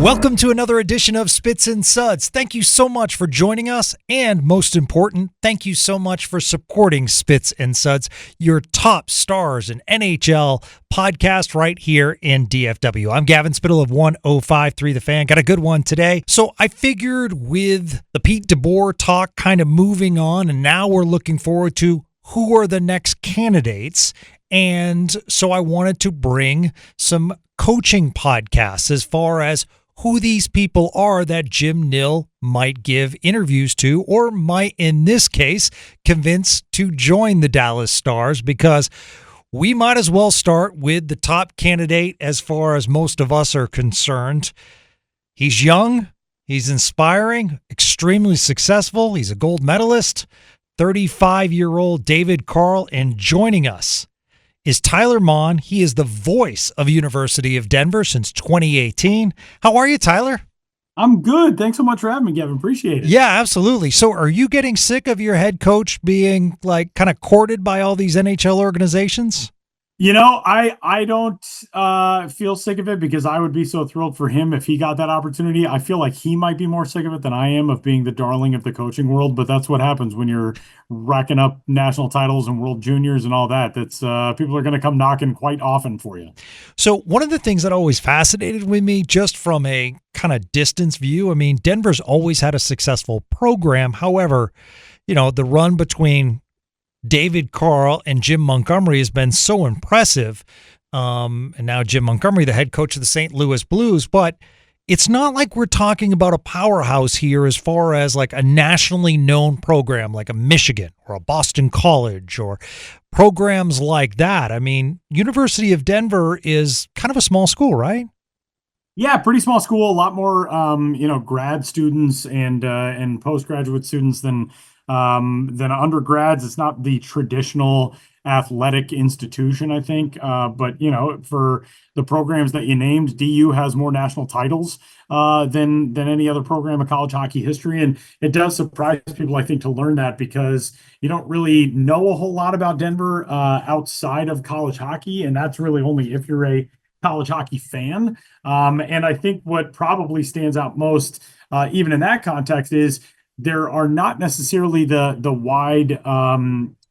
Welcome to another edition of Spits and Suds. Thank you so much for joining us, and most important, thank you so much for supporting Spits and Suds, your top stars in NHL podcast right here in DFW. I'm Gavin Spittle of 105.3 The Fan. Got a good one today. So I figured with the Pete DeBoer talk kind of moving on, and now we're looking forward to who are the next candidates. And so I wanted to bring some coaching podcasts as far as who these people are that Jim Nill might give interviews to, or might, in this case, convince to join the Dallas Stars, because we might as well start with the top candidate as far as most of us are concerned. He's young, he's inspiring, extremely successful, he's a gold medalist, 35-year-old David Carle, and joining us is Tyler Maun. He is the voice of University of Denver since 2018. How are you, Tyler? I'm good. Thanks so much for having me, Gavin. Appreciate it. Yeah, absolutely. So are you getting sick of your head coach being like kind of courted by all these NHL organizations? You know, I don't feel sick of it, because I would be so thrilled for him if he got that opportunity. I feel like he might be more sick of it than I am of being the darling of the coaching world, but that's what happens when you're racking up national titles and world juniors and all that. That's people are going to come knocking quite often for you. So one of the things that always fascinated with me, just from a kind of distance view, I mean, Denver's always had a successful program. However, you know, the run between David Carle and Jim Montgomery has been so impressive. And now Jim Montgomery, the head coach of the St. Louis Blues, but it's not like we're talking about a powerhouse here as far as like a nationally known program like a Michigan or a Boston College or programs like that. I mean, University of Denver is kind of a small school, right? Yeah, pretty small school, a lot more grad students and postgraduate students than undergrads. It's not the traditional athletic institution, I think. But for the programs that you named, DU has more national titles than any other program in college hockey history. And it does surprise people, I think, to learn that, because you don't really know a whole lot about Denver outside of college hockey. And that's really only if you're a college hockey fan. And I think what probably stands out most, even in that context, is there are not necessarily the wide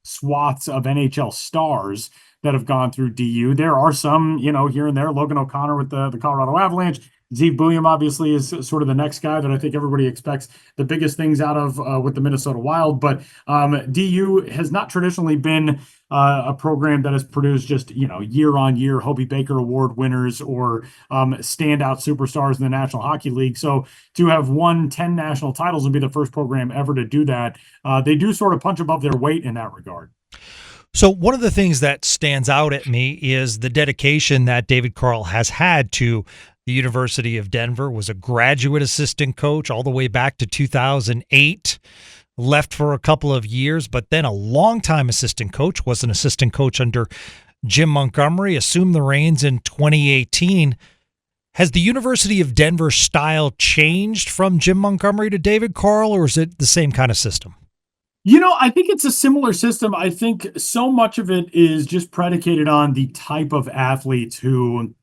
swaths of NHL stars that have gone through DU. There are some, here and there. Logan O'Connor with the Colorado Avalanche. Zeev Buium obviously is sort of the next guy that I think everybody expects the biggest things out of with the Minnesota Wild. But DU has not traditionally been a program that has produced just, year on year Hobey Baker Award winners or standout superstars in the National Hockey League. So to have won 10 national titles and be the first program ever to do that, they do sort of punch above their weight in that regard. So one of the things that stands out at me is the dedication that David Carle has had to the University of Denver. Was a graduate assistant coach all the way back to 2008, left for a couple of years, but then a longtime assistant coach, was an assistant coach under Jim Montgomery, assumed the reins in 2018. Has the University of Denver style changed from Jim Montgomery to David Carle, or is it the same kind of system? I think it's a similar system. I think so much of it is just predicated on the type of athletes who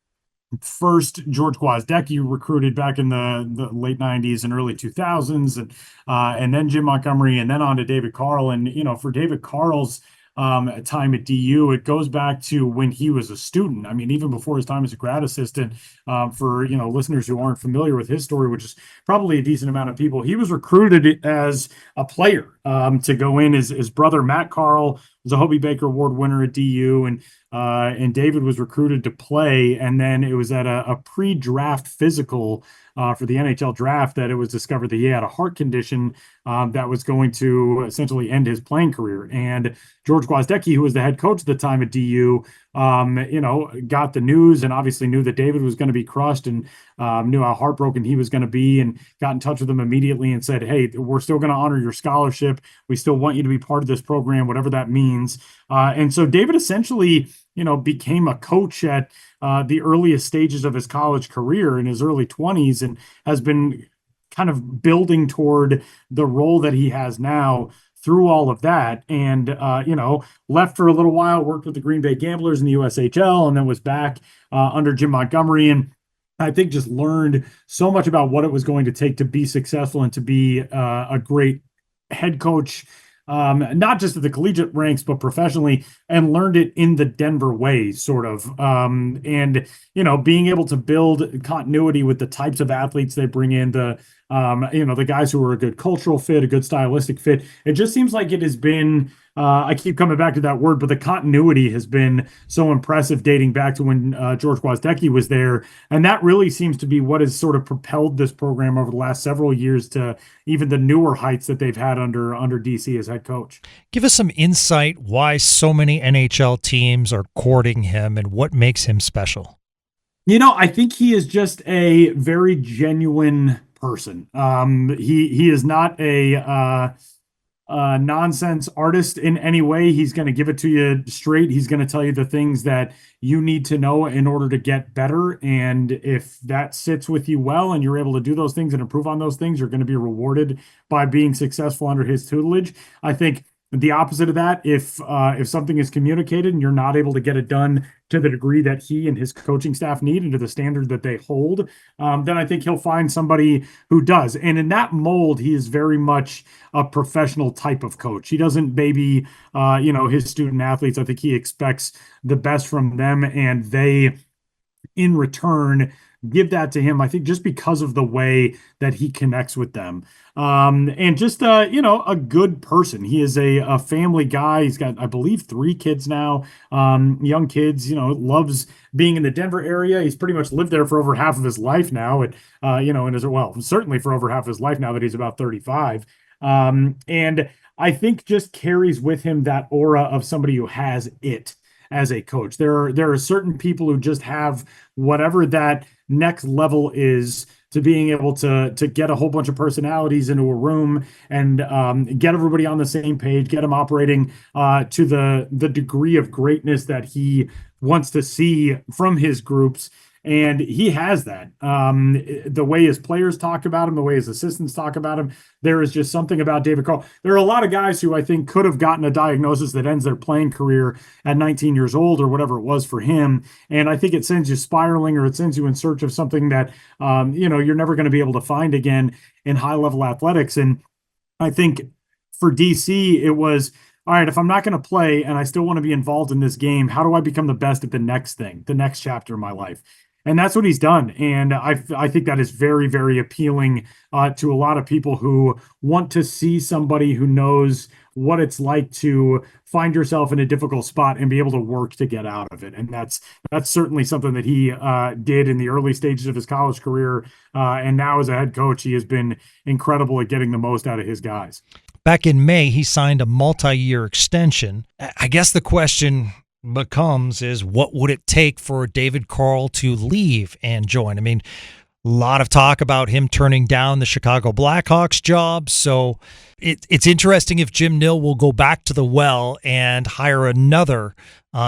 first George Gwozdecky recruited back in the late 90s and early 2000s, and then Jim Montgomery, and then on to David Carle. And, for David Carle's time at DU, it goes back to when he was a student. I mean, even before his time as a grad assistant, for, listeners who aren't familiar with his story, which is probably a decent amount of people, he was recruited as a player to go in. His brother, Matt Carle, was a Hobey Baker Award winner at DU, and David was recruited to play. And then it was at a pre-draft physical for the NHL draft that it was discovered that he had a heart condition that was going to essentially end his playing career. And George Gwozdecky, who was the head coach at the time at DU, got the news and obviously knew that David was going to be crushed, and knew how heartbroken he was going to be, and got in touch with him immediately and said, "Hey, we're still going to honor your scholarship. We still want you to be part of this program, whatever that means." And so David essentially, became a coach at the earliest stages of his college career in his early 20s, and has been kind of building toward the role that he has now through all of that. And, left for a little while, worked with the Green Bay Gamblers in the USHL, and then was back under Jim Montgomery. And I think just learned so much about what it was going to take to be successful and to be a great head coach, not just at the collegiate ranks, but professionally, and learned it in the Denver way, sort of. And, being able to build continuity with the types of athletes they bring in, the guys who are a good cultural fit, a good stylistic fit. It just seems like it has been, I keep coming back to that word, but the continuity has been so impressive dating back to when George Gwazdecki was there. And that really seems to be what has sort of propelled this program over the last several years to even the newer heights that they've had under DC as head coach. Give us some insight why so many NHL teams are courting him and what makes him special. I think he is just a very genuine person. He is not a nonsense artist in any way. He's going to give it to you straight. He's going to tell you the things that you need to know in order to get better. And if that sits with you well and you're able to do those things and improve on those things, you're going to be rewarded by being successful under his tutelage. I think the opposite of that, if something is communicated and you're not able to get it done to the degree that he and his coaching staff need and to the standard that they hold, then I think he'll find somebody who does. And in that mold, he is very much a professional type of coach. He doesn't baby, his student athletes. I think he expects the best from them, and they, in return, give that to him, I think, just because of the way that he connects with them. And just, a good person. He is a family guy. He's got, I believe, 3 kids now, young kids, loves being in the Denver area. He's pretty much lived there for over half of his life now. And, certainly for over half of his life now that he's about 35. And I think just carries with him that aura of somebody who has it as a coach. There are certain people who just have whatever that next level is to being able to get a whole bunch of personalities into a room and get everybody on the same page, get them operating to the degree of greatness that he wants to see from his groups. And he has that. The way his players talk about him, the way his assistants talk about him, there is just something about David Carle. There are a lot of guys who I think could have gotten a diagnosis that ends their playing career at 19 years old or whatever it was for him. And I think it sends you spiraling, or it sends you in search of something that, you're never going to be able to find again in high level athletics. And I think for DC, it was, all right, if I'm not going to play and I still want to be involved in this game, how do I become the best at the next thing, the next chapter of my life? And that's what he's done. And I think that is very, very appealing to a lot of people who want to see somebody who knows what it's like to find yourself in a difficult spot and be able to work to get out of it. And that's certainly something that he did in the early stages of his college career. And now as a head coach, he has been incredible at getting the most out of his guys. Back in May, he signed a multi-year extension. I guess the question becomes is what would it take for David Carle to leave and join? I mean, a lot of talk about him turning down the Chicago Blackhawks job. So it's interesting if Jim Nill will go back to the well and hire another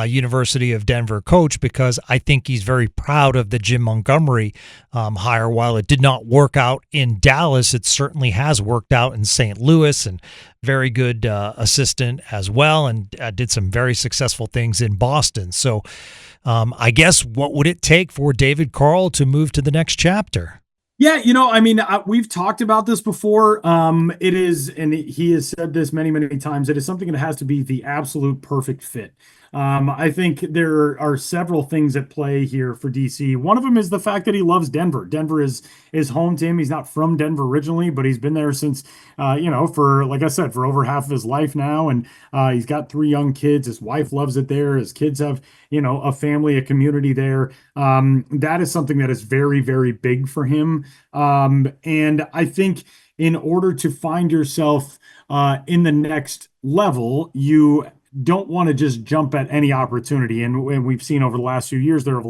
University of Denver coach, because I think he's very proud of the Jim Montgomery hire. While it did not work out in Dallas, it certainly has worked out in St. Louis, and very good assistant as well, and did some very successful things in Boston. So I guess what would it take for David Carle to move to the next chapter? Yeah, we've talked about this before. It is, and he has said this many, many times, it is something that has to be the absolute perfect fit. I think there are several things at play here for DC. One of them is the fact that he loves Denver. Denver is home to him. He's not from Denver originally, but he's been there since, for, like I said, for over half of his life now. And he's got 3 young kids. His wife loves it there. His kids have, a family, a community there. That is something that is very, very big for him. And I think in order to find yourself in the next level, you don't want to just jump at any opportunity. And we've seen over the last few years, there have been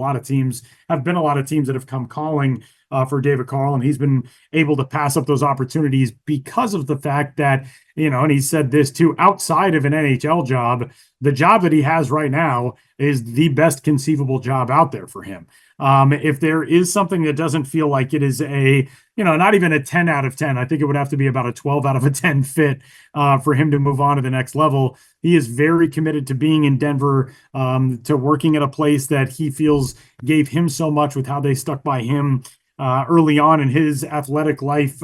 a lot of teams that have come calling for David Carle, and he's been able to pass up those opportunities because of the fact that, and he said this too, outside of an NHL job, the job that he has right now is the best conceivable job out there for him. If there is something that doesn't feel like it is not even a 10 out of 10, I think it would have to be about a 12 out of a 10 fit for him to move on to the next level. He is very committed to being in Denver, to working at a place that he feels gave him so much with how they stuck by him early on in his athletic life.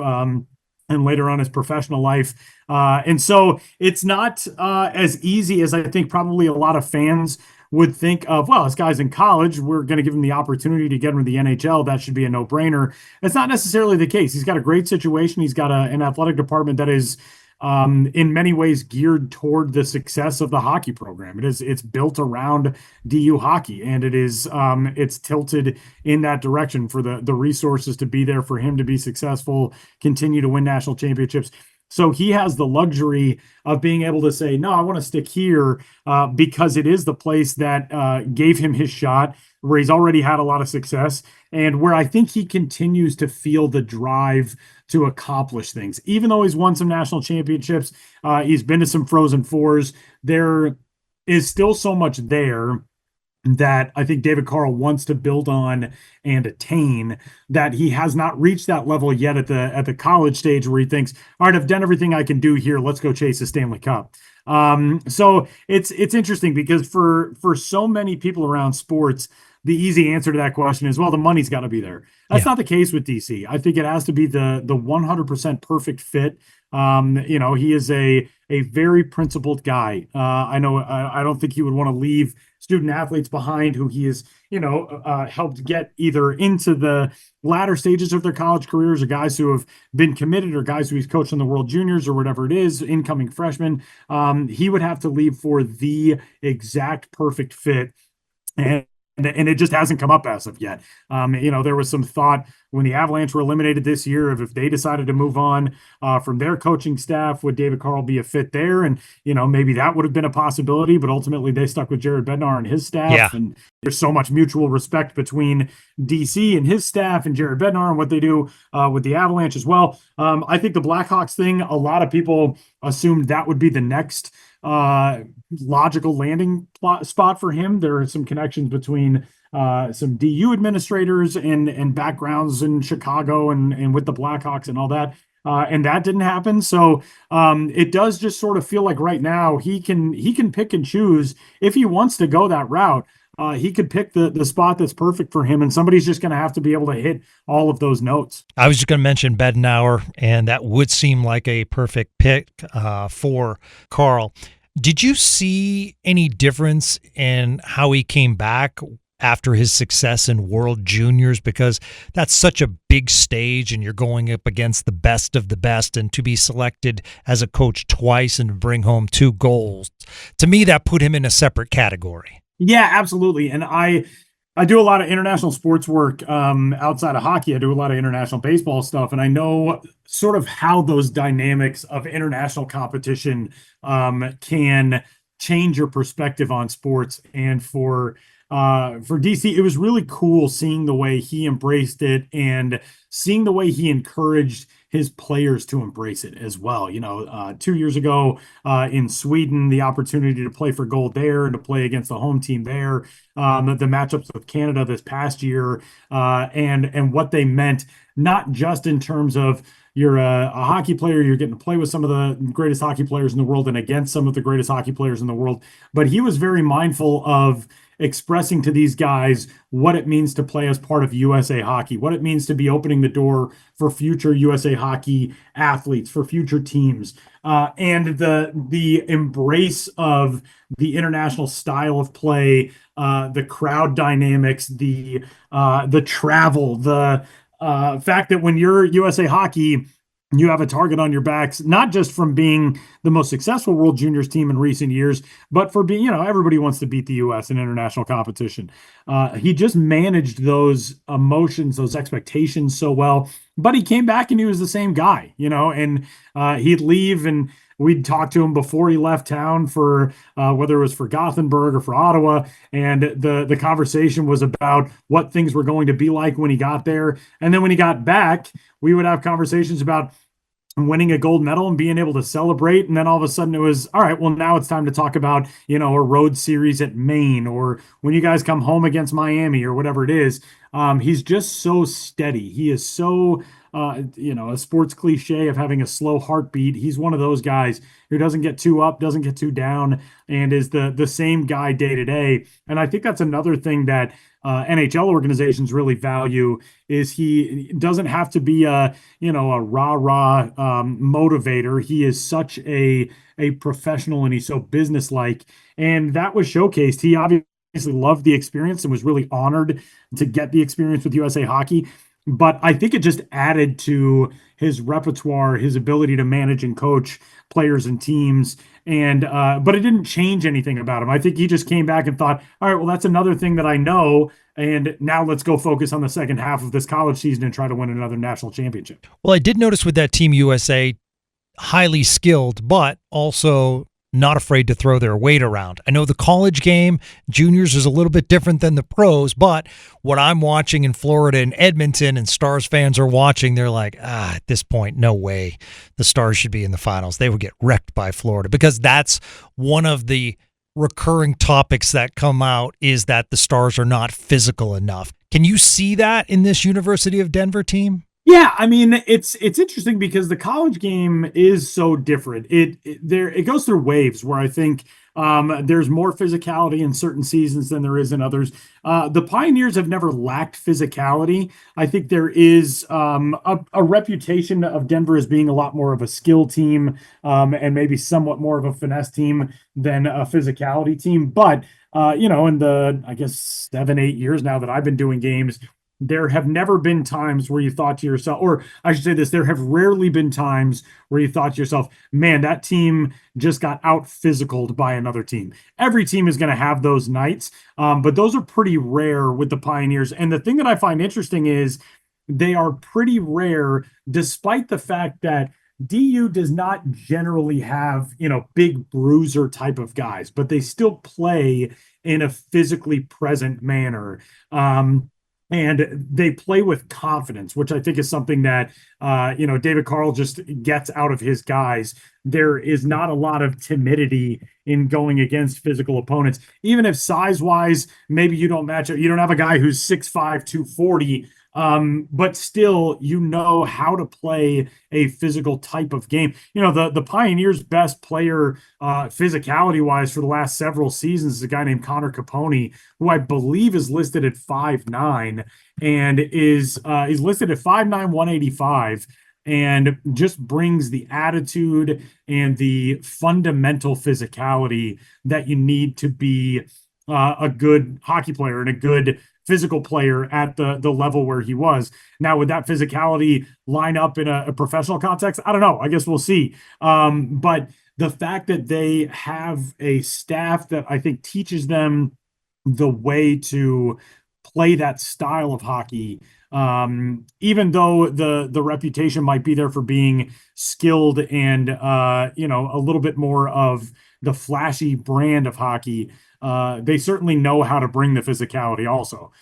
And later on his professional life. And so it's not as easy as I think probably a lot of fans would think of. Well, this guy's in college, we're going to give him the opportunity to get him to the NHL. That should be a no-brainer. It's not necessarily the case. He's got a great situation. He's got an athletic department that is in many ways geared toward the success of the hockey program. It's built around DU hockey, and it's tilted in that direction for the resources to be there for him to be successful, continue to win national championships. So he has the luxury of being able to say, no, I want to stick here because it is the place that gave him his shot, where he's already had a lot of success, and where I think he continues to feel the drive to accomplish things. Even though he's won some national championships, he's been to some Frozen Fours, there is still so much there that I think David Carle wants to build on and attain, that he has not reached that level yet at the college stage, where he thinks, all right, I've done everything I can do here. Let's go chase a Stanley Cup. So it's interesting because for so many people around sports, the easy answer to that question is, well, the money's got to be there. That's not the case with DC. I think it has to be the 100% perfect fit. He is a very principled guy. I don't think he would want to leave student athletes behind who he has, helped get either into the latter stages of their college careers, or guys who have been committed, or guys who he's coached in the World Juniors or whatever it is, incoming freshmen. He would have to leave for the exact perfect fit. And it just hasn't come up as of yet. There was some thought when the Avalanche were eliminated this year of, if they decided to move on from their coaching staff, would David Carle be a fit there? And, maybe that would have been a possibility, but ultimately they stuck with Jared Bednar and his staff. Yeah. And there's so much mutual respect between DC and his staff and Jared Bednar and what they do with the Avalanche as well. I think the Blackhawks thing, a lot of people assumed that would be the next logical landing spot for him. There are some connections between some DU administrators and backgrounds in Chicago and with the Blackhawks and all that. And that didn't happen. So it does just sort of feel like right now he can pick and choose. If he wants to go that route, he could pick the spot that's perfect for him, and somebody's just going to have to be able to hit all of those notes. I was just going to mention Bednauer, and that would seem like a perfect pick for Carle. Did you see any difference in how he came back after his success in World Juniors? Because that's such a big stage, and you're going up against the best of the best, and to be selected as a coach twice and bring home 2 goals, to me, that put him in a separate category. Yeah, absolutely. And I do a lot of international sports work outside of hockey. I do a lot of international baseball stuff, and I know sort of how those dynamics of international competition can change your perspective on sports. And for DC, it was really cool seeing the way he embraced it and seeing the way he encouraged his players to embrace it as well. 2 years ago in Sweden, the opportunity to play for gold there and to play against the home team there, the matchups with Canada this past year, and what they meant, not just in terms of you're a hockey player, you're getting to play with some of the greatest hockey players in the world and against some of the greatest hockey players in the world, but he was very mindful of expressing to these guys what it means to play as part of USA Hockey, what it means to be opening the door for future USA Hockey athletes, for future teams, and the embrace of the international style of play, the crowd dynamics, the travel, the fact that when you're USA Hockey, you have a target on your backs, not just from being the most successful World Juniors team in recent years, but for being, everybody wants to beat the U.S. in international competition. He just managed those emotions, those expectations so well, but he came back and he was the same guy, and he'd leave and we'd talk to him before he left town for whether it was for Gothenburg or for Ottawa, and the conversation was about what things were going to be like when he got there. And then when he got back, we would have conversations about winning a gold medal and being able to celebrate. And then all of a sudden it was, all right, well, now it's time to talk about, a road series at Maine, or when you guys come home against Miami or whatever it is. He's just so steady. He is so, a sports cliche of having a slow heartbeat. He's one of those guys who doesn't get too up, doesn't get too down, and is the same guy day to day. And I think that's another thing that NHL organizations really value is he doesn't have to be a rah rah motivator. He is such a professional and he's so businesslike, and that was showcased. He obviously loved the experience and was really honored to get the experience with USA Hockey. But I think it just added to his repertoire, his ability to manage and coach players and teams. And but it didn't change anything about him. I think he just came back and thought, all right, well, that's another thing that I know. And now let's go focus on the second half of this college season and try to win another national championship. Well, I did notice with that Team USA, highly skilled, but also not afraid to throw their weight around. I know the college game, juniors, is a little bit different than the pros, but what I'm watching in Florida and Edmonton and Stars fans are watching, they're like, at this point, no way the Stars should be in the finals. They would get wrecked by Florida, because that's one of the recurring topics that come out, is that the Stars are not physical enough. Can you see that in this University of Denver team? Yeah, I mean, it's interesting because the college game is so different. It goes through waves where I think there's more physicality in certain seasons than there is in others. The Pioneers have never lacked physicality. I think there is a reputation of Denver as being a lot more of a skill team, and maybe somewhat more of a finesse team than a physicality team. But in the, I guess, 7, 8 years now that I've been doing games, there have never been times where you thought to yourself, or I should say this, there have rarely been times where you thought to yourself, man, that team just got out physicaled by another team. Every team is going to have those nights, but those are pretty rare with the Pioneers. And the thing that I find interesting is they are pretty rare, despite the fact that DU does not generally have, big bruiser type of guys, but they still play in a physically present manner. And they play with confidence, which I think is something that, David Carle just gets out of his guys. There is not a lot of timidity in going against physical opponents. Even if size-wise, maybe you don't match up. You don't have a guy who's 6'5", 240, but still, how to play a physical type of game. The Pioneers' best player, physicality wise, for the last several seasons is a guy named Connor Capone, who I believe is listed at 5'9", and is he's listed at 5'9", 185, and just brings the attitude and the fundamental physicality that you need to be a good hockey player and a good physical player at the level where he was. Now, would that physicality line up in a professional context? I don't know. I guess we'll see. But the fact that they have a staff that I think teaches them the way to play that style of hockey, even though the reputation might be there for being skilled and a little bit more of the flashy brand of hockey, they certainly know how to bring the physicality also.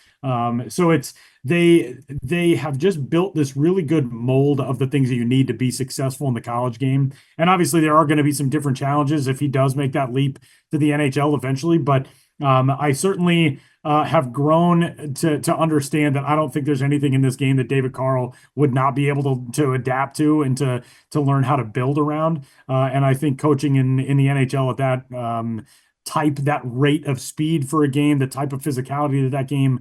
So they have just built this really good mold of the things that you need to be successful in the college game. And obviously there are going to be some different challenges if he does make that leap to the NHL eventually. But I certainly have grown to understand that I don't think there's anything in this game that David Carle would not be able to adapt to and to learn how to build around. And I think coaching in the NHL at that that rate of speed for a game, the type of physicality that game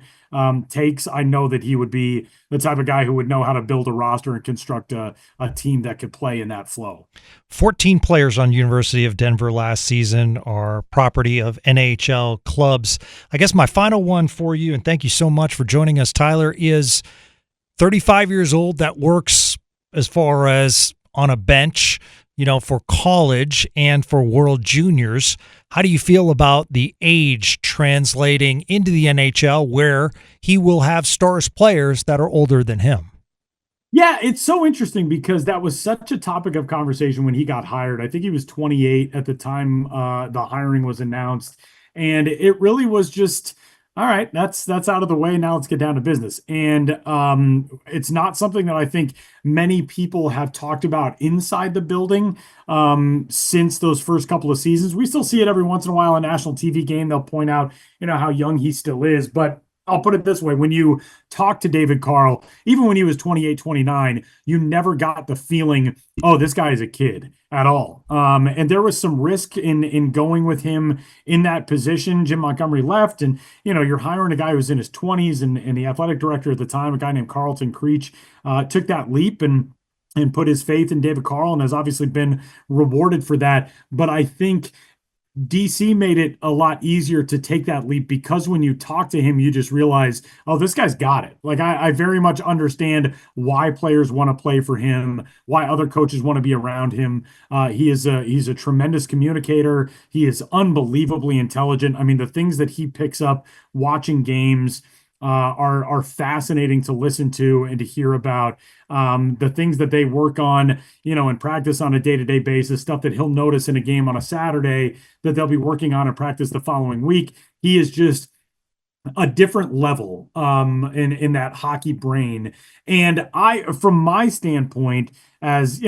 takes, I know that he would be the type of guy who would know how to build a roster and construct a team that could play in that flow. 14 players on University of Denver last season are property of NHL clubs. I guess my final one for you, and thank you so much for joining us, Tyler, is 35 years old, that works as far as on a bench, for college and for World Juniors. How do you feel about the age translating into the NHL, where he will have Stars players that are older than him? Yeah, it's so interesting because that was such a topic of conversation when he got hired. I think he was 28 at the time the hiring was announced. And it really was just, all right, that's out of the way. Now let's get down to business. And it's not something that I think many people have talked about inside the building since those first couple of seasons. We still see it every once in a while on a national TV game. They'll point out, how young he still is. But I'll put it this way. When you talk to David Carle, even when he was 28, 29, you never got the feeling, oh, this guy is a kid at all. And there was some risk in going with him in that position. Jim Montgomery left, and you're hiring a guy who's in his 20s, and the athletic director at the time, a guy named Carlton Creech, took that leap and put his faith in David Carle and has obviously been rewarded for that. But I think DC made it a lot easier to take that leap because when you talk to him, you just realize, oh, this guy's got it. Like I very much understand why players want to play for him, why other coaches want to be around him. He's a tremendous communicator. He is unbelievably intelligent. I mean, the things that he picks up watching games are fascinating to listen to and to hear about. The things that they work on, in practice on a day-to-day basis, stuff that he'll notice in a game on a Saturday that they'll be working on in practice the following week. He is just a different level in that hockey brain. And from my standpoint, as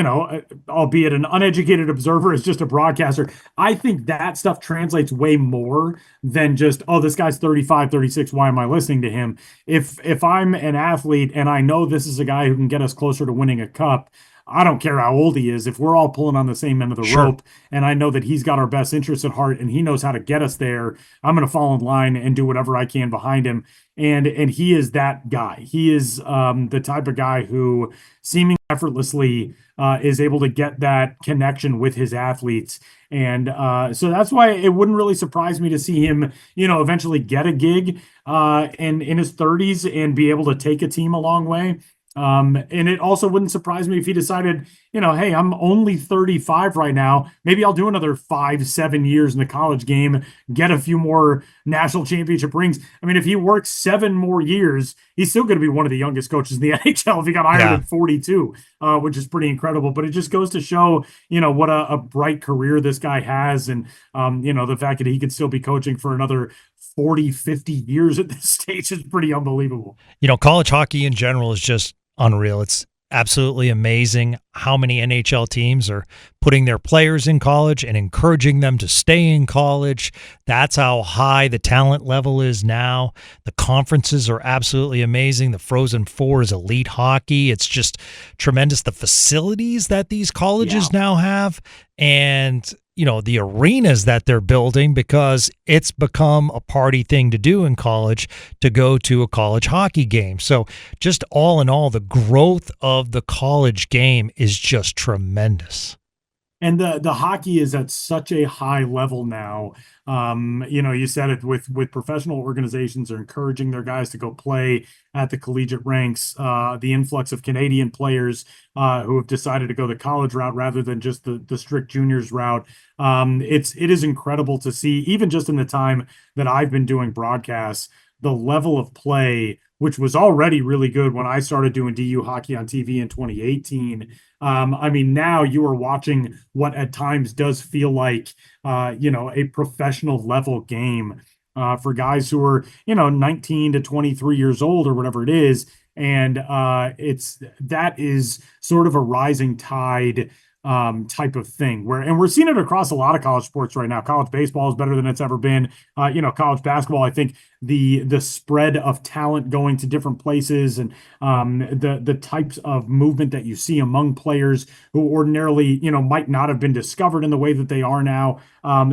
albeit an uneducated observer, as just a broadcaster, I think that stuff translates way more than just, oh, this guy's 35, 36, why am I listening to him? If I'm an athlete and I know this is a guy who can get us closer to winning a cup, I don't care how old he is. If we're all pulling on the same end of the rope, and I know that he's got our best interests at heart and he knows how to get us there, I'm going to fall in line and do whatever I can behind him. And he is that guy. He is the type of guy who seemingly effortlessly is able to get that connection with his athletes. And so that's why it wouldn't really surprise me to see him, eventually get a gig in his 30s and be able to take a team a long way. And it also wouldn't surprise me if he decided, hey, I'm only 35 right now. Maybe I'll do another 5-7 years in the college game, get a few more national championship rings. I mean, if he works 7 more years, he's still going to be one of the youngest coaches in the NHL if he got hired at 42, which is pretty incredible. But it just goes to show, what a bright career this guy has. And, the fact that he could still be coaching for another 40, 50 years at this stage is pretty unbelievable. College hockey in general is just unreal. It's absolutely amazing how many NHL teams are putting their players in college and encouraging them to stay in college. That's how high the talent level is now. The conferences are absolutely amazing. The Frozen Four is elite hockey. It's just tremendous. The facilities that these colleges now have, and the arenas that they're building, because it's become a party thing to do in college to go to a college hockey game. So just all in all, the growth of the college game is just tremendous. And the hockey is at such a high level now. You said it with professional organizations are encouraging their guys to go play at the collegiate ranks. The influx of Canadian players who have decided to go the college route rather than just the strict juniors route. It is incredible to see, even just in the time that I've been doing broadcasts, the level of play, which was already really good when I started doing DU hockey on TV in 2018. Now you are watching what at times does feel like, a professional level game for guys who are, 19 to 23 years old or whatever it is. And that is sort of a rising tide type of thing we're seeing it across a lot of college sports right now. College baseball is better than it's ever been. College basketball, I think the spread of talent going to different places and the types of movement that you see among players who ordinarily, might not have been discovered in the way that they are now.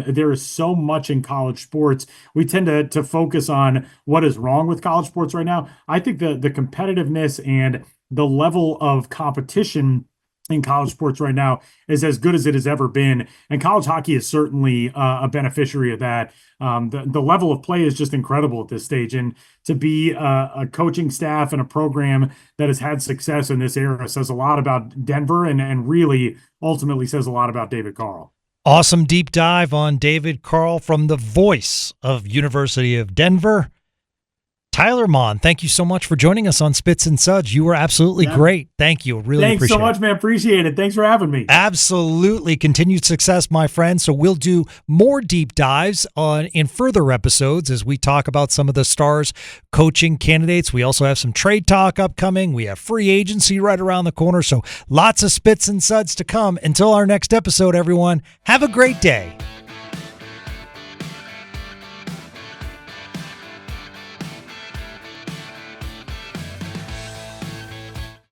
There is so much in college sports. We tend to focus on what is wrong with college sports right now. I think the competitiveness and the level of competition in college sports right now is as good as it has ever been. And college hockey is certainly a beneficiary of that. The level of play is just incredible at this stage. And to be a coaching staff and a program that has had success in this era says a lot about Denver and really ultimately says a lot about David Carle. Awesome deep dive on David Carle from the voice of University of Denver. Tyler Maun, thank you so much for joining us on Spits and Suds. You were absolutely great. Thank you. Really Thanks appreciate it. Thanks so much, man. Appreciate it. Thanks for having me. Absolutely. Continued success, my friend. So we'll do more deep dives in further episodes as we talk about some of the Stars coaching candidates. We also have some trade talk upcoming. We have free agency right around the corner. So lots of Spits and Suds to come. Until our next episode, everyone, have a great day.